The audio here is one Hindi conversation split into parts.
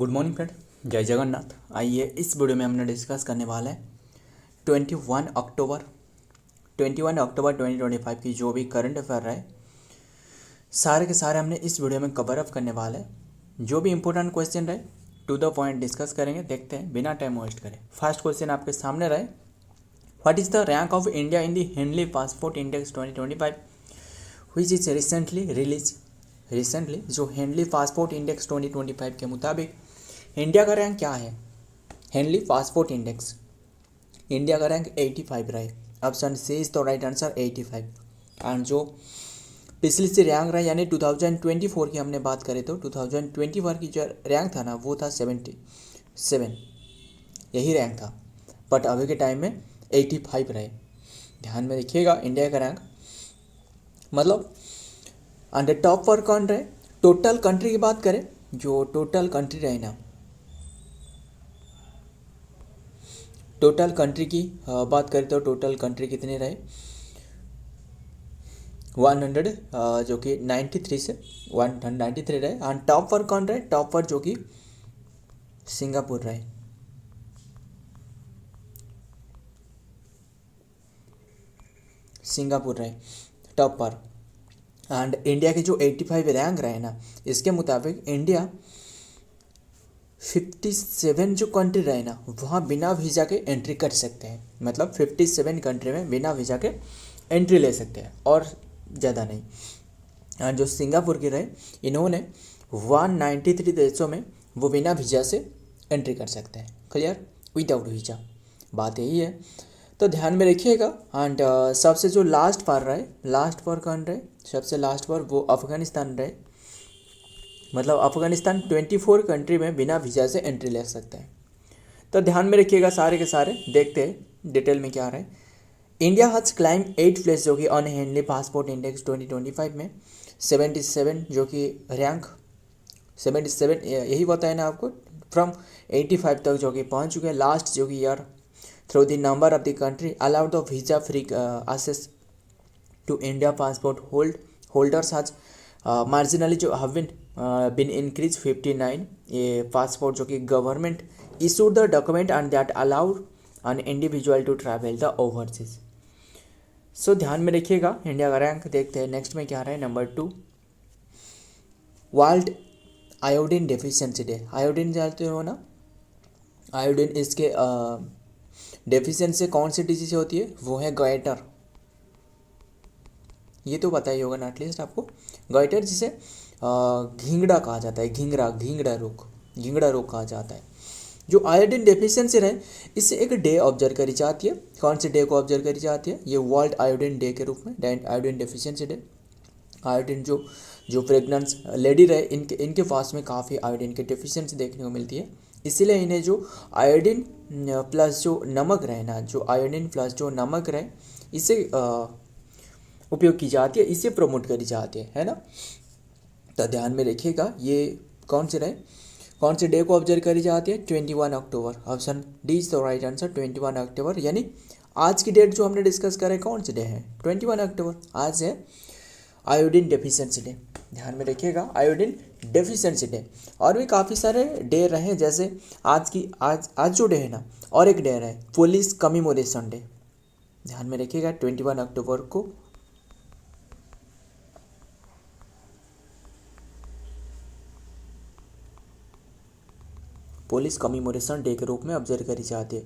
गुड मॉर्निंग फ्रेंड, जय जगन्नाथ। आइए इस वीडियो में हमने डिस्कस करने वाला है 21 अक्टूबर 2025 की जो भी करंट अफेयर रहे सारे के सारे हमने इस वीडियो में कवर अप करने वाले हैं। जो भी इंपॉर्टेंट क्वेश्चन रहे टू द पॉइंट डिस्कस करेंगे। देखते हैं बिना टाइम वेस्ट करें। फर्स्ट क्वेश्चन आपके सामने रहे, what is the rank of India in the Henley passport index 2025 which is recently release. Recently जो हेनली पासपोर्ट इंडेक्स 2025 के मुताबिक इंडिया का रैंक क्या है। हेनली पासपोर्ट इंडेक्स इंडिया का रैंक 85 रहे। Option C is the right answer 85। And जो पिछली से रैंक रहा यानी 2024 की हमने बात करें तो 2024 की जो रैंक था ना वो था 77, यही रैंक था। बट अभी के टाइम में 85 रहे। ध्यान में रखिएगा इंडिया का रैंक मतलब अंडर टॉप पर कौन रहे। टोटल कंट्री की बात करें, जो टोटल कंट्री रहे ना, टोटल कंट्री की बात करें तो टोटल कंट्री कितने रहे 100 जो कि 93 से 193 रहे। एंड टॉप पर कौन रहे, टॉप पर जो कि सिंगापुर रहे। सिंगापुर रहे टॉप पर। एंड इंडिया के जो 85 रैंक रहे ना, इसके मुताबिक इंडिया 57 जो कंट्री रहे ना वहाँ बिना वीज़ा के एंट्री कर सकते हैं। मतलब 57 कंट्री में बिना वीज़ा के एंट्री ले सकते हैं और ज़्यादा नहीं। और जो सिंगापुर के रहे इन्होंने 193 देशों में वो बिना वीज़ा से एंट्री कर सकते हैं। क्लियर, विदाउट वीज़ा, बात यही है। तो ध्यान में रखिएगा। एंड सबसे जो लास्ट पर रहे, लास्ट पर कौन रहे, सबसे लास्ट पर वो अफगानिस्तान रहे। मतलब अफगानिस्तान 24 कंट्री में बिना वीज़ा से एंट्री ले सकते हैं। तो ध्यान में रखिएगा सारे के सारे। देखते हैं डिटेल में क्या रहे। इंडिया हैज़ क्लाइम 8 प्लेस जो कि ऑन हेनली पासपोर्ट इंडेक्स 2025 में 77 जो कि रैंक 77 यही बताया ना आपको, फ्रॉम 85 तक जो कि पहुंच चुके हैं लास्ट जो कि year through the number of the country allowed the visa free access to India passport holders has marginally जो हैव बिन इंक्रीज 59। ये पासपोर्ट जो कि government issued the document and that allowed an individual to travel the overseas. So ध्यान में रखिएगा इंडिया का रैंक। देखते हैं नेक्स्ट में क्या रहा है। Number 2, world iodine deficiency day. Iodine जानते हो ना, आयोडीन इसके डेफिशिएंसी कौन सी डिजीज होती है, वो है गॉइटर। ये तो पता ही होगा ना एटलीस्ट आपको। गॉइटर जिसे घिंगड़ा कहा जाता है, घिंगड़ा रोग कहा जाता है। जो आयोडीन डेफिशिएंसी रहे इससे एक डे ऑब्जर्व करी जाती है। कौन से डे को ऑब्जर्व करी जाती है, ये वर्ल्ड आयोडीन डे के रूप में, आयोडीन डेफिशिएंसी डे। आयोडीन जो प्रेग्नेंट लेडी रहे इनके पास में काफ़ी आयोडीन की डेफिशिएंसी देखने को मिलती है। इसीलिए इन्हें जो आयोडीन प्लस जो नमक रहे ना, जो आयोडीन प्लस जो नमक रहे इसे उपयोग की जाती है, इसे प्रमोट करी जाती है ना। तो ध्यान में रखिएगा ये कौन से रहे, कौन से डे को ऑब्जर्व करी जाती है 21 October. Option D is the right answer 21 October. यानी आज की डेट जो हमने डिस्कस करें कौन से डे है 21 अक्टूबर। आज है आयोडीन डेफिशिएंसी डे। ध्यान में रखिएगा आयोडीन डेफिशिएंसी डे। और भी काफ़ी सारे डे रहे, जैसे आज जो डे है ना, और एक डे रहे पुलिस कमीमोरेशन डे। ध्यान में रखिएगा 21 अक्टूबर को पुलिस कमीमोरेशन डे के रूप में ऑब्जर्व करी जाती है।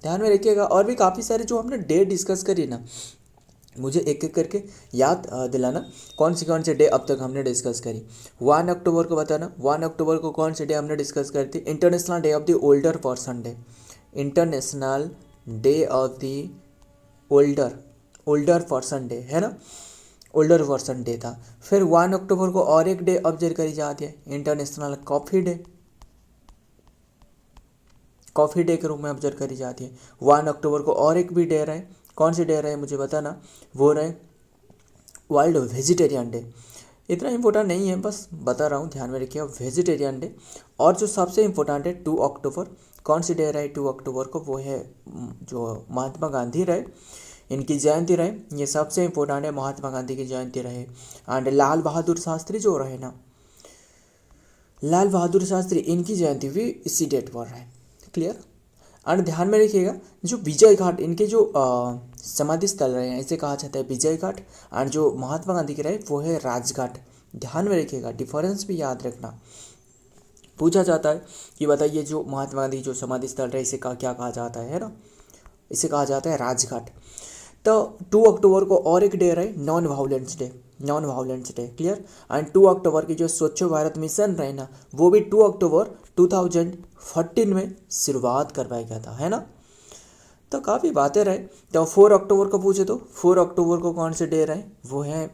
ध्यान में रखिएगा। और भी काफ़ी सारे जो हमने डे डिस्कस करी ना, मुझे एक एक करके याद दिलाना कौन से डे अब तक हमने डिस्कस करी। 1 अक्टूबर को बताना, 1 अक्टूबर को कौन से डे हमने डिस्कस करी थी, international day of the older person day. International day of the older person day है ना, ओल्डर पर्सन डे था। फिर 1 अक्टूबर को और एक डे ऑब्जर्व करी जाती है, international coffee day. Coffee day के रूप में ऑब्जर्व करी जाती है। 1 अक्टूबर को और एक भी डे रहे, कौन से डे रहे मुझे बताना, वो रहे वर्ल्ड वेजिटेरियन डे। इतना इम्पोर्टेंट नहीं है, बस बता रहा हूँ, ध्यान में रखिए वेजिटेरियन डे। और जो सबसे इम्पोर्टेंट है 2 अक्टूबर, कौन सी डे रहे 2 अक्टूबर को, वो है जो महात्मा गांधी रहे इनकी जयंती रहे। ये सबसे इम्पोर्टेंट है, महात्मा गांधी की जयंती रहे। एंड लाल बहादुर शास्त्री जो रहे ना, लाल बहादुर शास्त्री इनकी जयंती भी इसी डेट पर है। क्लियर। और ध्यान में रखिएगा जो विजय घाट इनके जो समाधि स्थल रहे हैं इसे कहा जाता है विजय घाट, और जो महात्मा गांधी के रहे वो है राजघाट। ध्यान में रखिएगा, डिफरेंस भी याद रखना। पूछा जाता है कि बताइए जो महात्मा गांधी जो समाधि स्थल रहे इसे क्या कहा जाता है ना, इसे कहा जाता है राजघाट। तो 2 अक्टूबर को और एक डे रहे non violence day, non violence day. Clear. And 2 अक्टूबर की जो स्वच्छ भारत मिशन रहे ना वो भी 2 अक्टूबर 2014 में शुरुआत करवाया गया था, है ना। तो काफ़ी बातें रहे। तो 4 अक्टूबर को पूछे तो 4 अक्टूबर को कौन से डे रहे, वो है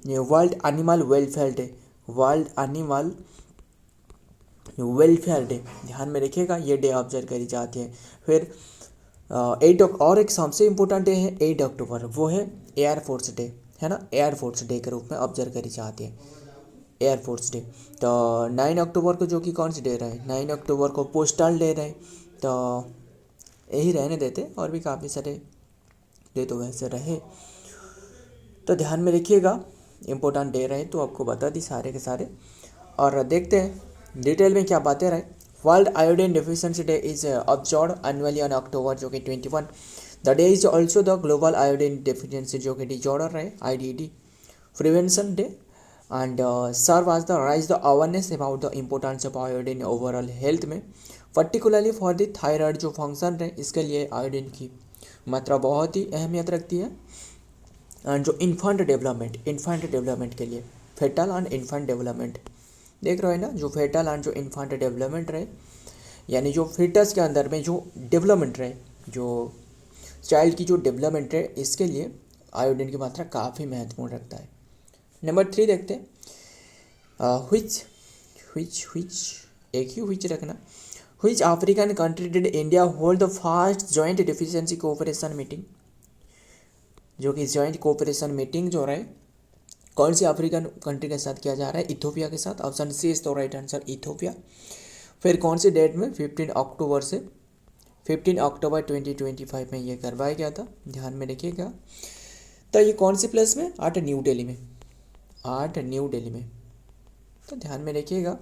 ये world animal welfare day, world animal welfare day. ध्यान में रखिएगा ये डे ऑब्जर्व करी जाती है। फिर 8 और एक सबसे इम्पोर्टेंट डे है 8 अक्टूबर, वो है एयरफोर्स डे, है ना। एयरफोर्स डे के रूप में ऑब्जर्व करी जाती है एयरफोर्स डे। तो 9 अक्टूबर को जो कि कौन सी डे रहे, 9 अक्टूबर को पोस्टल डे रहे। तो यही रहने देते, और भी काफ़ी सारे डे तो वैसे रहे। तो ध्यान में रखिएगा इम्पोर्टेंट डे रहे तो आपको बता दी सारे के सारे। और देखते हैं डिटेल में क्या बातें रहे। World iodine deficiency day is observed annually on October जो कि 21। The day is also the global iodine deficiency जो कि डिजॉर्डर रहे IDD prevention day, and serve as the raise the awareness about the importance of iodine overall health में, पर्टिकुलरली फॉर द थायराइड जो फंक्शन रहे इसके लिए आयोडीन की मात्रा बहुत ही अहमियत रखती है। एंड जो इन्फेंट डेवलपमेंट के लिए फेटल एंड इन्फेंट डेवलपमेंट देख रहे हो ना, जो फेटल एंड जो इन्फेंट डेवलपमेंट रहे यानी जो फीटस के अंदर में जो डेवलपमेंट रहे, जो चाइल्ड की जो डेवलपमेंट है इसके लिए आयोडीन की मात्रा काफ़ी महत्वपूर्ण रखता है। नंबर 3 देखते हैं व्हिच एक ही व्हिच रखना। Which African country did India hold the first joint deficiency cooperation meeting, जो कि जॉइंट कोऑपरेशन मीटिंग जो रहे कौन सी अफ्रीकन कंट्री के साथ किया जा रहा है, इथोपिया के साथ। Option C is the right answer, Ethiopia. फिर कौन सी डेट में, 15 अक्टूबर से 15 अक्टूबर 2025 में ये करवाया गया था, ध्यान में रखिएगा। तो ये कौन सी प्लेस में, आठ न्यू दिल्ली में। तो ध्यान में रखिएगा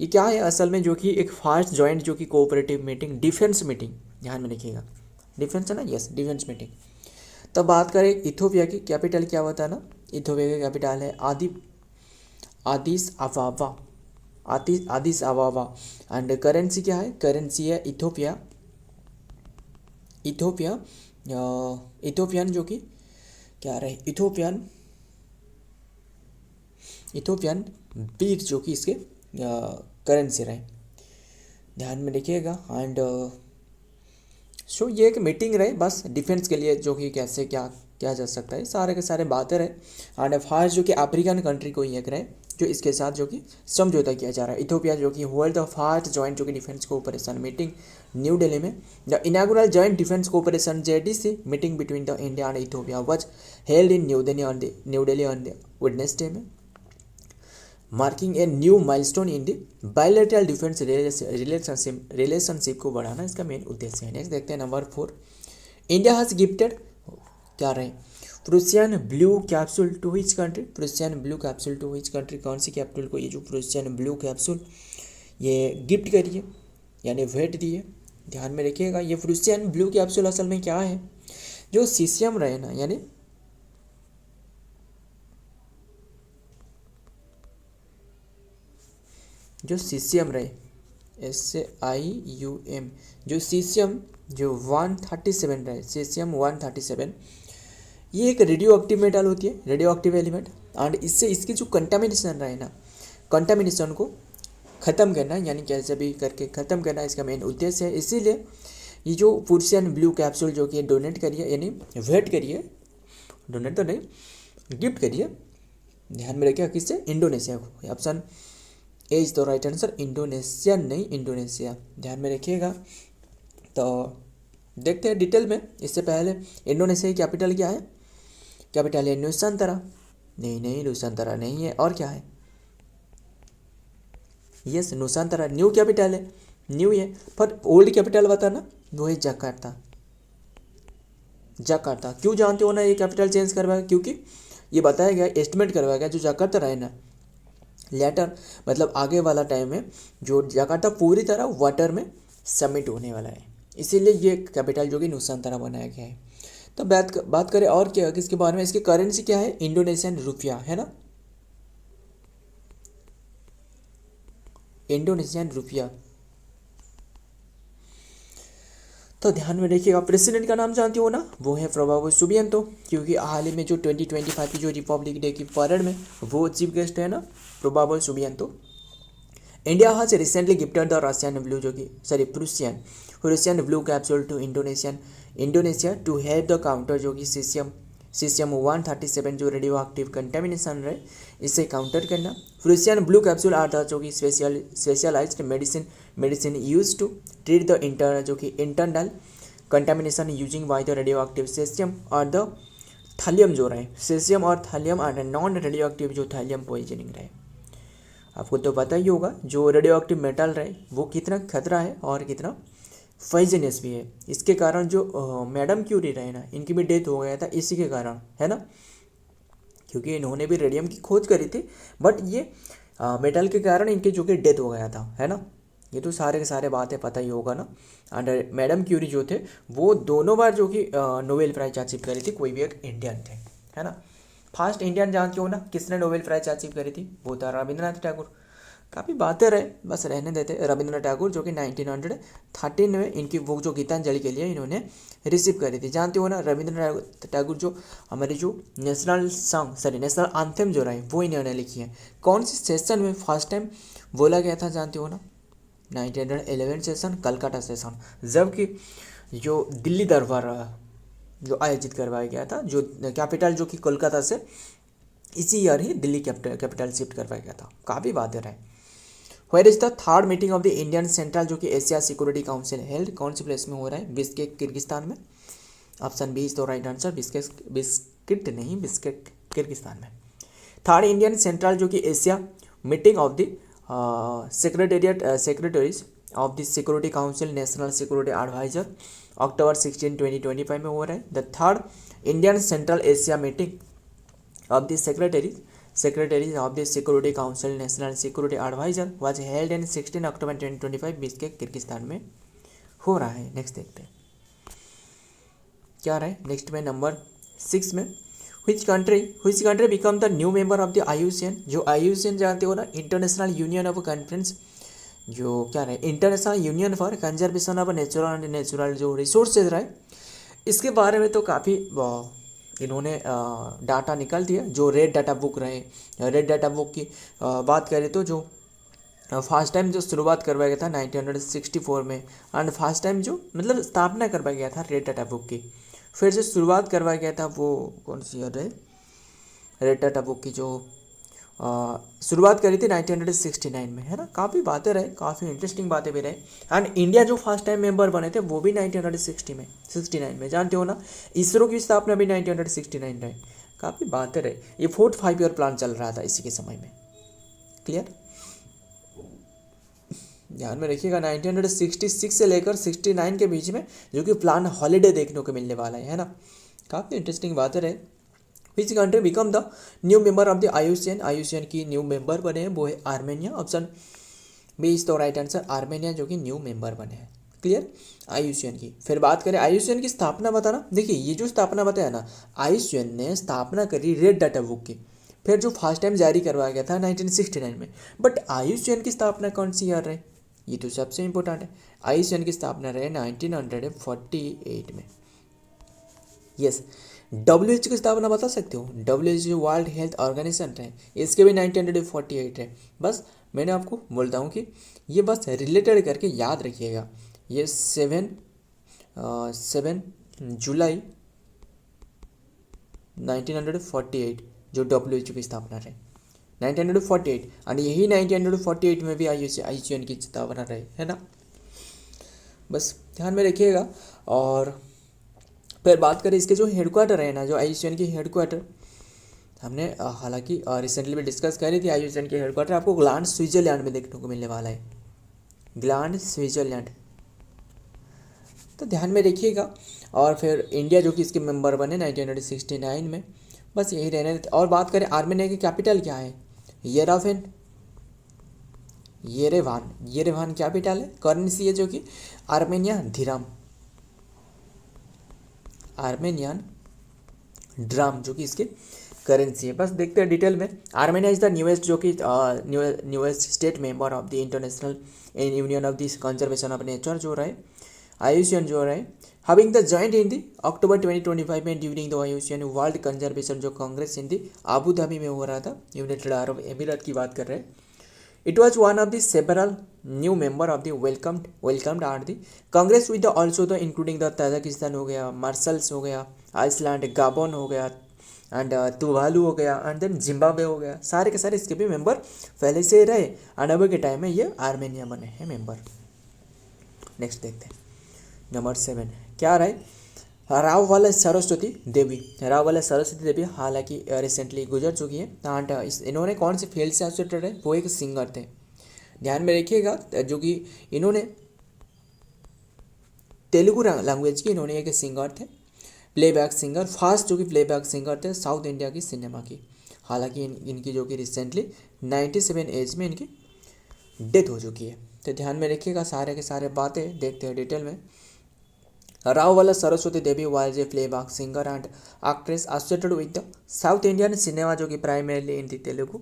ये क्या है असल में, जो कि एक फास्ट जॉइंट जो कि कोऑपरेटिव मीटिंग, डिफेंस मीटिंग, ध्यान में रखिएगा। डिफेंस है ना, यस डिफेंस मीटिंग। तो बात करें इथोपिया की कैपिटल क्या होता है ना, इथोपिया की कैपिटल है आदिस अबाबा। एंड करेंसी क्या है, करेंसी है इथोपियन जो कि क्या रहे, इथोपियन बीट जो कि इसके करेंसी रहे, ध्यान में रखिएगा। एंड सो ये एक मीटिंग रहे बस डिफेंस के लिए, जो कि कैसे क्या किया जा सकता है सारे के सारे बातें रहे। एंड फास्ट जो कि अफ्रीकन कंट्री को ये रहे जो इसके साथ जो कि समझौता किया जा रहा है। इथोपिया जो कि होल्ड द फर्स्ट जॉइंट जो कि defence cooperation meeting New Delhi में। The inaugural joint defence cooperation JDC meeting between the India and Ethiopia was held in New Delhi on the Wednesday में, marking a new milestone in the bilateral defence relationship को बढ़ाना इसका मेन उद्देश्य है। नेक्स्ट देखते हैं नंबर 4। इंडिया हैज गिफ्टेड क्या रहे, Prussian blue capsule to which country, Prussian blue capsule to which country, कौन सी कैपिटल को ये जो प्रूसियन ब्लू कैप्सूल ये गिफ्ट करिए यानी भेंट दिए, ध्यान में रखिएगा। ये प्रूसियन ब्लू कैप्सूल असल में क्या है, जो सीसियम रहे ना यानी जो सीसियम रहे SIUM, जो सीसियम जो 137 रहे, सीसियम 137 ये एक रेडियो एक्टिव मेटल होती है, रेडियो एक्टिव एलिमेंट। एंड इससे इसकी जो कंटामिनेशन रहे ना, कंटामिनेशन को ख़त्म करना यानी कैसे भी करके ख़त्म करना इसका मेन उद्देश्य है। इसीलिए ये जो प्रूसियन ब्लू कैप्सूल जो कि डोनेट करिए यानी भेंट करिए, डोनेट तो नहीं गिफ्ट करिए, ध्यान में रखिए किससे, इंडोनेशिया को। Option A is the right answer, Indonesia नहीं इंडोनेशिया, ध्यान में रखिएगा। तो देखते हैं डिटेल में। इससे पहले इंडोनेशिया की कैपिटल क्या है, कैपिटल है नुसांतरा, नहीं नुसांतरा नहीं है, और क्या है, यस नुसांतरा न्यू कैपिटल है, न्यू है। पर ओल्ड कैपिटल बताना, वो है जकार्ता। क्यों जानते हो ना ये कैपिटल चेंज करवाया, क्योंकि ये बताया गया एस्टिमेट करवाया गया जो जकार्ता रहे ना लेटर मतलब आगे वाला टाइम में जो जकार्ता पूरी तरह वाटर में सबमिट होने वाला है, इसीलिए ये कैपिटल जो कि नुसांतरा बनाया गया है। तो बात करें और क्या किसके बारे में, इसकी करेंसी क्या है, इंडोनेशियन रुपया है ना, इंडोनेशियन रुपया। तो ध्यान में रखिएगा, प्रेसिडेंट का नाम जानते हो ना, वो है प्रोबाबो सुबिएंतो, क्योंकि हाल ही में जो 2025 की जो रिपब्लिक डे की परेड में वो चीफ गेस्ट है ना Prabowo Subianto. India has recently gifted the Russian blue जो कि Russian blue capsule to Indonesia to help the counter जो कि सीसियम 137 जो रेडियो एक्टिव कंटेमिनेशन है इसे काउंटर करना। Prussian blue capsule are the जो कि specialized medicine use to treat the जो कि internal contamination using by the radioactive caesium और द थैलियम जो रहे, सीसियम और thallium are non radioactive जो थैलियम पॉइजनिंग रहे। आपको तो पता ही होगा जो रेडियो एक्टिव मेटल रहे वो कितना खतरा है और कितना पॉइजनस भी है। इसके कारण जो मैडम क्यूरी रहे ना, इनकी भी डेथ हो गया था इसी के कारण, है ना, क्योंकि इन्होंने भी रेडियम की खोज करी थी, बट ये मेटल के कारण इनकी जो कि डेथ हो गया था, है ना। ये तो सारे के सारे बातें पता ही होगा ना। एंड मैडम क्यूरी जो थे वो दोनों बार जो कि नोबेल प्राइज अचीव करी थी, कोई भी एक इंडियन थे, है ना। फर्स्ट इंडियन जानते हो ना किसने नोबेल प्राइज अचीव करी थी, वो था रविंद्रनाथ टैगोर। काफ़ी बातें रहे, बस रहने देते। रविंद्रनाथ टैगोर जो कि 1913 में इनकी वो जो गीतांजलि के लिए इन्होंने रिसीव करी थी। जानते हो ना रविंद्रनाथ टैगोर जो हमारी जो नेशनल एंथम जो रहे वो इन्होंने लिखी है। कौन सी सेशन में फर्स्ट टाइम बोला गया था जानते हो ना, 1911 सेशन, कलकत्ता सेशन, जबकि जो दिल्ली दरबार जो आयोजित करवाया गया था, जो कैपिटल जो कि कोलकाता से इसी ईयर ही दिल्ली कैपिटल शिफ्ट करवाया गया था। काफ़ी बातें रहे। Where is the third meeting of the Indian central जो कि एशिया सिक्योरिटी काउंसिल हेल्ड, कौन सी प्लेस में हो रहा है, बिस्केक किर्गिस्तान में। Option B is the right answer, Bishkek Kyrgyzstan में। थर्ड इंडियन सेंट्रल जो कि Asia meeting of the secretaries of the security council national security adviser October 16, 2025 में हो रहा है। The third Indian Central Asia meeting of the secretaries of the Security Council National Security Advisor was held in 16 October 2025 Bishkek Kyrgyzstan में हो रहा है। नेक्स्ट देखते हैं क्या रहा है। नेक्स्ट में नंबर 6 में which country become the new member of the IUCN। जो IUCN जानते हो ना, इंटरनेशनल यूनियन ऑफ कॉन्फ्रेंस, जो क्या रहे, international union for conservation of natural जो रिसोर्सेज रहे, इसके बारे में तो काफ़ी इन्होंने डाटा निकाल दिया। जो रेड डाटा बुक रहे, रेड डाटा बुक की बात करें तो जो फर्स्ट टाइम जो शुरुआत करवाया गया था 1964 में, एंड फर्स्ट टाइम जो मतलब स्थापना करवाया गया था रेड डाटा बुक की, फिर जो शुरुआत करवाया गया था वो कौन सी ईयर है, रेड डाटा बुक की जो शुरुआत करी थी 1969 में, है ना। काफ़ी बातें रहे, काफ़ी इंटरेस्टिंग बातें भी रहे। एंड इंडिया जो फर्स्ट टाइम मेंबर बने थे वो भी 1969 में, जानते हो ना। इसरो की स्थापना भी 1969 रहे। काफ़ी बातें रहे। ये 4-5 ईयर प्लान चल रहा था इसी के समय में। क्लियर, ध्यान में रखिएगा 1966 से लेकर 69 के बीच में जो कि प्लान हॉलीडे देखने को मिलने वाला है ना। काफ़ी इंटरेस्टिंग बातें रहे। Which country become the new member of the IUCN की न्यू मेंबर बने हैं वो है Armenia. Option B is the right answer, Armenia जो कि न्यू मेंबर बने हैं। क्लियर, IUCN की। फिर बात करें IUCN की स्थापना बताना। देखिए ये जो स्थापना बताया ना, IUCN ने स्थापना करी रेड डाटा बुक की, फिर जो फर्स्ट टाइम जारी करवाया गया था 1969 में। बट IUCN की स्थापना कौन सी ईयर रहे, ये तो सबसे इंपॉर्टेंट है। IUCN की स्थापना रहे 1948 में। यस। WHO की स्थापना बता सकते हो, WHO वर्ल्ड हेल्थ ऑर्गेनाइजेशन है, इसके भी 1948 है। बस मैंने आपको बोलता हूँ कि ये बस रिलेटेड करके याद रखिएगा। ये 7 जुलाई 1948 जो WHO की स्थापना रहे 1948, और यही 1948 में भी IUCN की स्थापना रहे, है ना। बस ध्यान में रखिएगा। और फिर बात करें इसके जो हेडक्वार्टर है ना, जो IUCN की हेडक्वार्टर हमने हालांकि रिसेंटली भी डिस्कस करी थी। IUCN की हेडक्वार्टर आपको ग्लांड स्विट्जरलैंड में देखने को मिलने वाला है, ग्लांड स्विट्जरलैंड। तो ध्यान में रखिएगा। और फिर इंडिया जो कि इसके मेंबर बने 1969 में। बस यही रहने देते। और बात करें आर्मेनिया की कैपिटल क्या है, येरेवन, येरेवान कैपिटल है। करेंसी है जो कि आर्मेनियन ड्राम जो कि इसकी करेंसी है। बस देखते हैं डिटेल में। आर्मेनिया इज द न्यूएस्ट जो कि newest state member of the international union of this conservation of nature जो रहा है, IUCN जो रहा है, हैविंग द जॉइंट इन दी अक्टूबर 2025 में during the IUCN world conservation जो कांग्रेस इन दी आबू धाबी में हो रहा था, यूनाइटेड अरब अमीरात की बात कर रहे हैं। It was one of the several new member of the welcomed at the Congress with the also the including the Tajikistan हो गया, मार्शल्स हो गया, आइसलैंड, गाबोन हो गया एंड तुवालू हो गया एंड देन जिम्बाब्वे हो गया। सारे के सारे इसके भी मेंबर पहले से रहे एंड अभी के टाइम में ये आर्मेनिया बने हैं मेंबर। नेक्स्ट देखते हैं नंबर 7 क्या रहा है। राववाला सरस्वती देवी हालांकि रिसेंटली गुजर चुकी है एंड इन्होंने कौन से फील्ड से एसोसिएटेड है, वो एक सिंगर थे। ध्यान में रखिएगा जो कि इन्होंने तेलुगु लैंग्वेज की इन्होंने एक सिंगर थे, प्लेबैक सिंगर, फास्ट जो कि प्लेबैक सिंगर थे साउथ इंडिया की सिनेमा की। हालांकि इनकी जो कि रिसेंटली 97 एज में इनकी डेथ हो चुकी है। तो ध्यान में रखिएगा सारे के सारे बातें देखते हैं डिटेल में। राववाला Saraswathi Devi was a playback singer and actress associated with the South Indian cinema जो कि primarily in the Telugu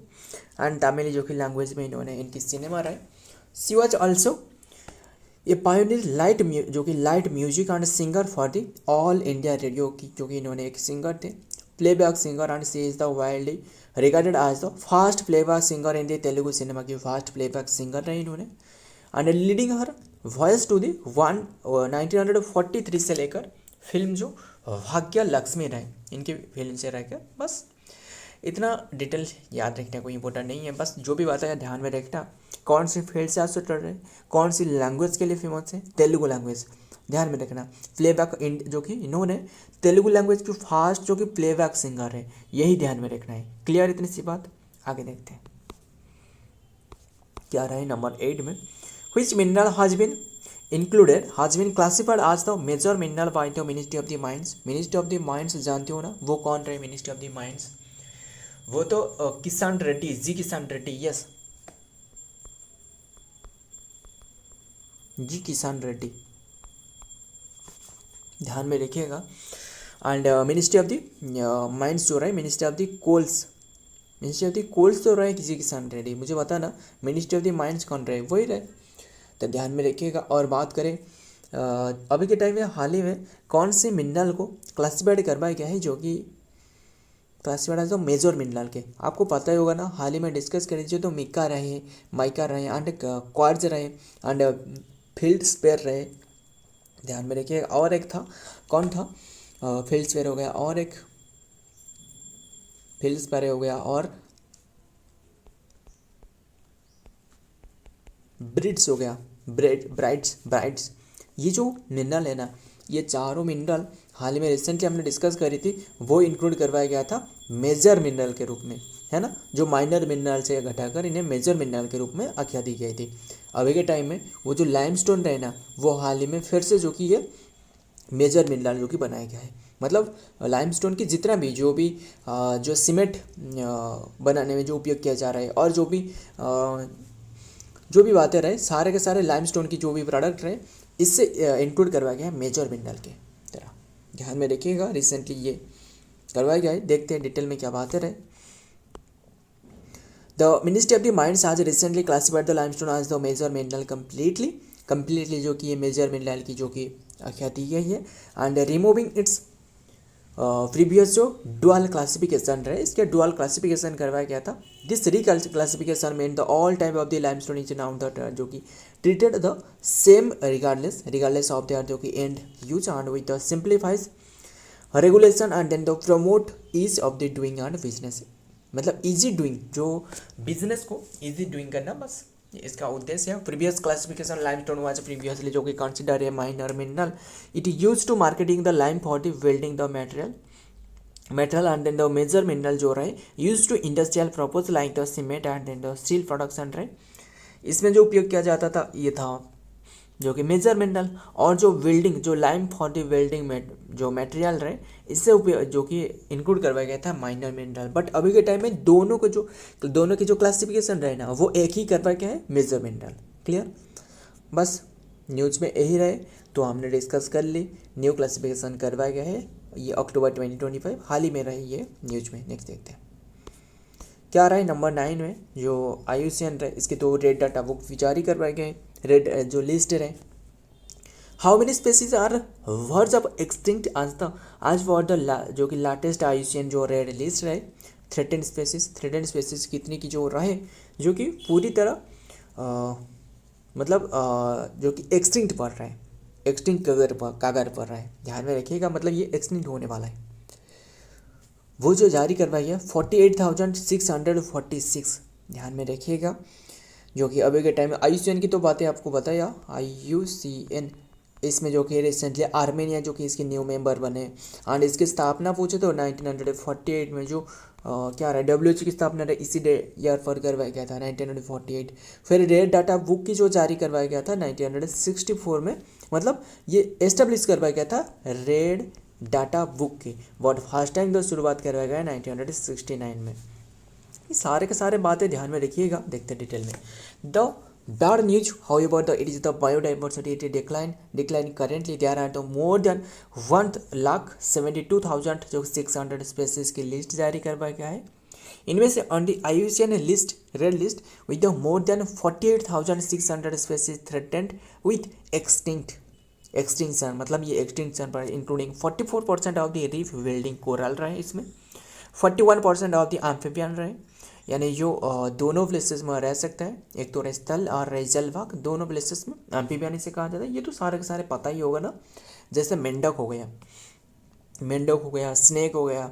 and Tamil जो कि लैंग्वेज में इन्होंने इनकी सिनेमा रहे। She was also a pioneer जो कि light music and singer for the All India Radio की जो कि इन्होंने एक सिंगर थे, playback singer and she is the wildly regarded as the fast playback singer in the Telugu cinema की फास्ट प्लेबैक सिंगर रहे इन्होंने and leading her voice to the 1943 से लेकर फिल्म जो भाग्य लक्ष्मी रहे इनकी फिल्म से रहकर। बस इतना डिटेल याद रखना कोई इंपॉर्टेंट नहीं है, बस जो भी बात है ध्यान में रखना। कौन सी फील्ड से एसोसिएटेड रहे, कौन सी लैंग्वेज के लिए फेमस है, तेलुगु लैंग्वेज ध्यान में रखना। प्लेबैक जो कि इन्होंने तेलुगु लैंग्वेज की फास्ट जो कि प्लेबैक सिंगर है, यही ध्यान में रखना है। क्लियर इतनी सी बात। आगे देखते हैं क्या रहा है नंबर 8 में। Which mineral has been classified as the major mineral by the Ministry of the Mines? Ministry of the Mines जानते हो ना, वो कौन रहे Ministry of the Mines? वो तो किसान रेड्डी, किसान रेड्डी, यस जी किसान रेड्डी, ध्यान में रखिएगा। And ministry of the mines जो रहे, मिनिस्ट्री ऑफ द कोल्स तो रहे जी किसान रेड्डी। मुझे बता ना मिनिस्ट्री ऑफ द माइंस कौन रहे, वही रहे, तो ध्यान में रखिएगा। और बात करें अभी के टाइम में हाल ही में कौन से मिनरल को क्लासिफाइड करवाया गया है जो कि क्लासिफाइड एज मेजर मिनरल के, आपको पता ही होगा ना, हाल ही में डिस्कस कर लीजिए तो माइका रहे एंड क्वार्ट्ज रहे एंड फील्ड स्पेयर रहे, ध्यान में रखिएगा। और एक था कौन था, फील्ड स्पेयर हो गया और एक फील्ड स्पेयर हो गया और ब्रिड्स हो गया, ब्राइट्स। ये जो मिनरल है ना, ये चारों मिनरल हाल ही में रिसेंटली हमने डिस्कस करी थी, वो इंक्लूड करवाया गया था मेजर मिनरल के रूप में, है ना। जो माइनर मिनरल से घटाकर इन्हें मेजर मिनरल के रूप में आख्या दी गई थी। अभी के टाइम में वो जो लाइमस्टोन रहे ना, वो हाल ही में फिर से जो कि ये मेजर मिनरल जो कि बनाया गया है। मतलब लाइमस्टोन की जितना भी जो सीमेंट बनाने में जो उपयोग किया जा रहा है और जो भी बातें रहे, सारे के सारे लाइमस्टोन की जो भी प्रोडक्ट रहे, इससे इंक्लूड करवाया गया है मेजर मिनरल के तरह, ध्यान में रखिएगा। रिसेंटली ये करवाया गया है, देखते हैं डिटेल में क्या बातें रहे। The ministry of the mines has recently classified the limestone as the major mineral completely जो कि ये मेजर मिनरल की जो कि आख्या दी गई है एंड रिमूविंग इट्स प्रीवियस जो डुअल क्लासिफिकेशन रहे, इसके डुअल क्लासिफिकेशन करवाया गया था। This classification main the all type of the limestone is now the जो कि treated the same regardless of their जो कि end use and with the simplifies regulation and then the promote ease of the doing and business. मतलब इजी डूइंग, जो बिजनेस को इजी डूइंग करना, बस इसका उद्देश्य है। Previous classification limestone was previously जो कि consider a minor mineral, it use to marketing the lime for the welding the metal and then the major mineral जो रहे use to industrial purpose like the cement and then the steel production रहे। इसमें जो उपयोग किया जाता था ये था जो कि मेजर मिनरल, और जो वेल्डिंग, जो लाइम फॉर द वेल्डिंग जो मटेरियल रहे, इससे जो कि इंक्लूड करवाया गया था माइनर मिनरल। बट अभी के टाइम में दोनों की जो क्लासिफिकेशन रहे ना, वो एक ही करवाया गया है, मेजर मिनरल। क्लियर? बस न्यूज़ में यही रहे, तो हमने डिस्कस कर ली। न्यू क्लासिफिकेशन करवाया गया है, ये अक्टूबर 2025 हाल ही में रही ये न्यूज़ में। नेक्स्ट देखते हैं क्या रहा है नंबर 9 में, जो IUCN रहे, इसके दो रेड डाटा बुक जारी करवाए गए। रेड जो लिस्ट रहे, how many species are words of extinct आज फॉर द जो कि लाटेस्ट IUCN जो रेड लिस्ट रहे, थ्रेटेंड स्पेसीज कितनी की जो रहे, जो कि पूरी तरह जो कि एक्सटिंक्ट पर रहे, एक्सटिंक्ट कागर पर रहे। ध्यान में रखिएगा, मतलब ये एक्सटिंक्ट होने वाला है। वो जो जारी करवाई है 48,646, ध्यान में रखिएगा, जो कि अभी के टाइम में IUCN की तो बातें आपको बताया। IUCN इसमें जो कि रिसेंटली आर्मेनिया जो कि इसके न्यू मेंबर बने, एंड इसकी स्थापना पूछे तो 1948 में जो क्या रहा, WHO की स्थापना रही इसी ईयर पर करवाया गया था, 1948। फिर रेड डाटा बुक की जो जारी करवाया गया था 1964 में, मतलब ये एस्टेब्लिश करवाया गया था रेड डाटा बुक की, बट फर्स्ट टाइम तो शुरुआत करवाया गया 1969 में। ये सारे के सारे बातें ध्यान में रखिएगा, देखते हैं डिटेल में। The bad news however it is the biodiversity decline currently there are the more than 1,72,000 जो 600 स्पेसीज की लिस्ट जारी करवाया गया है। इनमें से on the IUCN list, red list, with the more than 48,600 species threatened with extinction, मतलब ये एक्सटिंक्शन पर including 44% of the reef welding coral रहे, इसमें 41% ऑफ द एम्फीबियन रहे, यानी जो दोनों प्लेसेस में रह सकते हैं, एक तो स्थल और रहे जलभाग, दोनों प्लेसेस में एम्फीबियन इसे कहा जाता है। ये तो सारे के सारे पता ही होगा ना, जैसे मेंढक हो गया, स्नेक हो गया,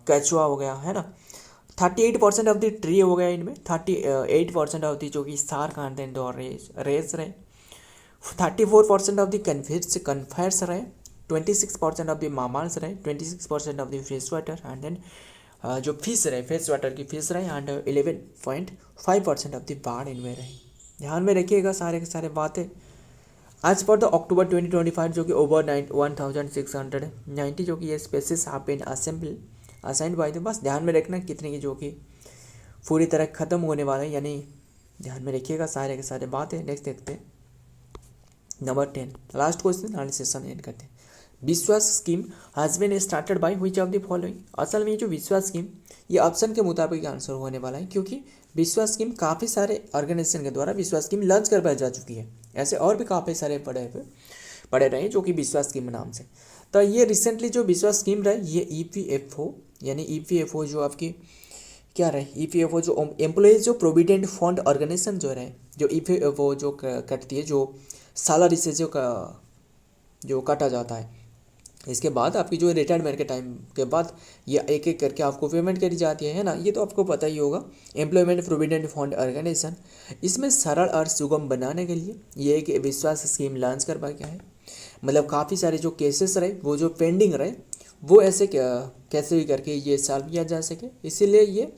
कछुआ हो गया, है ना। 38% ऑफ द ट्री हो गया इनमें, 38% ऑफ द जो कि स्टार कंटेंट और रेस रहे, 34% ऑफ द कन्फेर्स रहे, 26% ऑफ द मामल्स रहे, 26% of the fish water, and then जो फिश रहे, फ्रेश वाटर की फिश रहे, एंड 11.5% ऑफ द बाढ़ इनमें रहे। ध्यान में रखिएगा सारे के सारे बातें। आज पर द अक्टूबर 2025 जो कि ओवर 1690 जो कि ये species have been assigned by the, बस ध्यान में रखना कितने की जो कि पूरी तरह ख़त्म होने वाले हैं, यानी ध्यान में रखिएगा सारे के सारे बातें। नेक्स्ट देखते हैं नंबर 10, लास्ट क्वेश्चन, आज सेशन एंड करते हैं। Vishwas scheme has been started by which of the following. असल में जो विश्वास स्कीम, ये ऑप्शन के मुताबिक आंसर होने वाला है, क्योंकि विश्वास स्कीम काफ़ी सारे ऑर्गेनाइजेशन के द्वारा विश्वास स्कीम लॉन्च करवाई जा चुकी है। ऐसे और भी काफ़ी सारे पड़े रहे जो कि विश्वास स्कीम नाम से। तो ये रिसेंटली जो विश्वास स्कीम रहे, ये EPFO, यानी EPFO जो आपकी क्या रहे, EPFO जो एम्प्लॉयज़ जो प्रोविडेंट फंड ऑर्गेनाइजेशन जो रहे, जो EPFO जो कटती है, जो सैलरी से जो काटा जाता है, इसके बाद आपकी जो रिटायरमेंट के टाइम के बाद ये एक एक करके आपको पेमेंट करी जाती है ना, ये तो आपको पता ही होगा। एम्प्लॉयमेंट प्रोविडेंट फंड ऑर्गेनाइजेशन, इसमें सरल और सुगम बनाने के लिए ये एक विश्वास स्कीम लॉन्च करवाया गया है। मतलब काफ़ी सारे जो केसेस रहे, वो जो पेंडिंग रहे, वो ऐसे कैसे भी करके ये सॉल्व किया जा सके, इसीलिए ये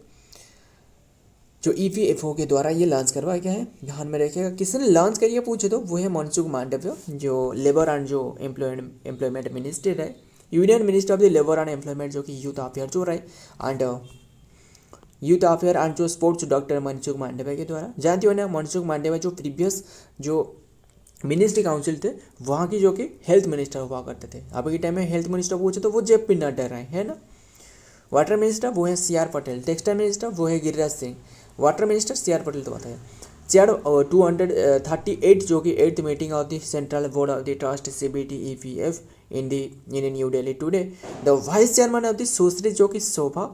जो EPFO के द्वारा ये लॉन्च करवाया गया है। ध्यान में रखिएगा, किसने लॉन्च करिए पूछे तो वो है मनसुख मांडव्य, जो लेबर एंड जो एम्प्लॉयमेंट मिनिस्टर है, union minister of the labour and employment, जो कि यूथ अफेयर जो रहे, एंड यूथ अफेयर एंड जो स्पोर्ट्स डॉक्टर मनसुख मांडव्य के द्वारा। जानते हो ना, मनसुख मांडव्य जो प्रीवियस जो मिनिस्ट्री काउंसिल थे, वहाँ की जो कि हेल्थ मिनिस्टर हुआ करते थे। अभी के टाइम में हेल्थ मिनिस्टर पूछे तो वो JP नड्डा रहे, है ना। वाटर मिनिस्टर वो है CR पटेल, टेक्सटाइल मिनिस्टर वो है Giriraj Singh, water minister CR Patel तो बताया। चेयर 238 जो कि 8th meeting of the central board of the trust CBT EPF in New Delhi today, the vice chairman of the Sushri जो कि शोभा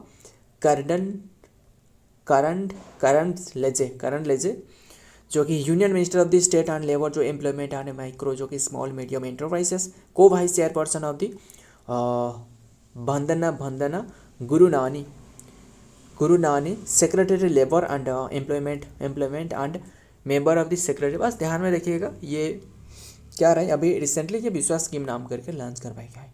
करंडलेजे जो कि union minister of the state and labour जो एम्प्लॉयमेंट एंड माइक्रो जो कि स्मॉल मीडियम एंटरप्राइजेस, को vice chairperson of the Vandana Gurnani secretary labour and employment and member of the secretary. बस ध्यान में रखिएगा, ये क्या रहे, अभी रिसेंटली ये विश्वास स्कीम नाम करके लॉन्च करवाई गया है।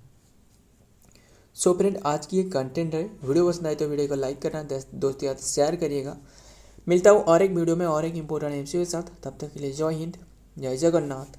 सो फ्रेंड, आज की ये कंटेंट रहे। वीडियो पसंद आए तो वीडियो को लाइक करना, दोस्तों के साथ शेयर करिएगा। मिलता हूँ और एक वीडियो में और एक इंपॉर्टेंट MCQ के साथ, तब तक के लिए जय हिंद, जय जगन्नाथ।